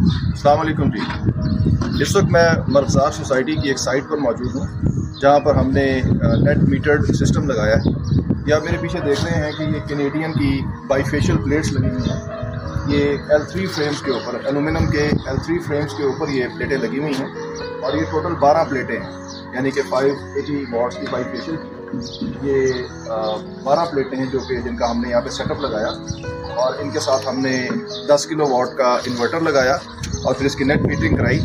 अस्सलाम वालेकुम जी। इस वक्त मैं मर्गज़ार सोसाइटी की एक साइट पर मौजूद हूँ जहाँ पर हमने नेट मीटर्ड सिस्टम लगाया है। ये आप मेरे पीछे देख रहे हैं कि ये कैनेडियन की बाईफेशियल प्लेट्स लगी हुई हैं। ये L3 फ्रेम्स के ऊपर, एलुमिनियम के L3 फ्रेम्स के ऊपर ये प्लेटें लगी हुई हैं और ये टोटल 12 प्लेटें हैं, यानी कि 580 वॉट्स की बाईफेशियल ये 12 प्लेटें हैं जो कि जिनका हमने यहाँ पे सेटअप लगाया और इनके साथ हमने 10 किलो वाट का इन्वर्टर लगाया और फिर इसकी नेट मीटरिंग कराई।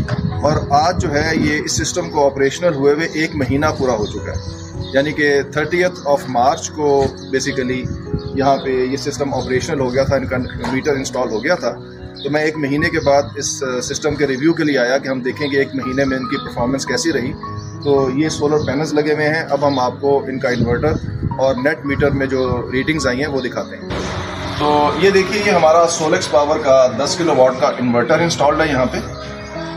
और आज जो है ये इस सिस्टम को ऑपरेशनल हुए हुए 1 महीना पूरा हो चुका है, यानी कि 30 मार्च को बेसिकली यहाँ पे ये सिस्टम ऑपरेशनल हो गया था, इनका मीटर इंस्टॉल हो गया था। तो मैं 1 महीने के बाद इस सिस्टम के रिव्यू के लिए आया कि हम देखेंगे 1 महीने में इनकी परफॉर्मेंस कैसी रही। तो ये सोलर पैनल्स लगे हुए हैं। अब हम आपको इनका इन्वर्टर और नेट मीटर में जो रीडिंग्स आई हैं वो दिखाते हैं। तो ये देखिए, ये हमारा सोलेक्स पावर का 10 किलो वाट का इन्वर्टर इंस्टॉल्ड है यहाँ पे,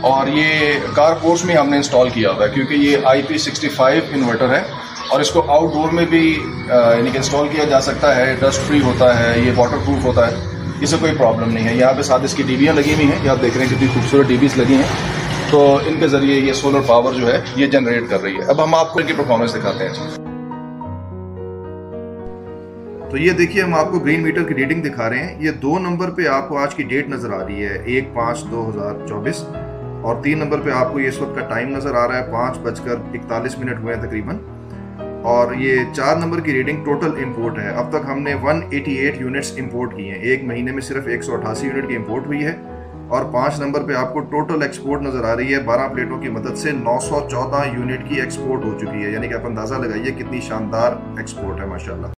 और ये कार पोर्ट्स में हमने इंस्टॉल किया हुआ है क्योंकि ये IP65 इन्वर्टर है और इसको आउटडोर में भी यानी कि इंस्टॉल किया जा सकता है। डस्ट फ्री होता है, ये वाटर प्रूफ होता है, इससे कोई प्रॉब्लम नहीं है। यहाँ पे साथ इसकी डीबियाँ लगी हुई हैं, ये आप देख रहे हैं कितनी खूबसूरत डीबीज लगी हैं। तो इनके जरिए ये सोलर पावर जो है ये जनरेट कर रही है। अब हम आपको इनकी परफॉर्मेंस दिखाते हैं। तो ये देखिए, हम आपको ग्रीन मीटर की रीडिंग दिखा रहे हैं। ये 2 नंबर पे आपको आज की डेट नज़र आ रही है 1/5/2024 और 3 नंबर पे आपको ये इस वक्त का टाइम नज़र आ रहा है 5:41 हुए हैं तकरीबन। और ये 4 नंबर की रीडिंग टोटल इंपोर्ट है। अब तक हमने 188 यूनिट्स इंपोर्ट किए हैं। 1 महीने में सिर्फ 188 यूनिट की इंपोर्ट हुई है। और 5 नंबर पे आपको टोटल एक्सपोर्ट नज़र आ रही है। 12 प्लेटों की मदद से 914 यूनिट की एक्सपोर्ट हो चुकी है, यानी कि आप अंदाज़ा लगाइए कितनी शानदार एक्सपोर्ट है, माशाल्लाह।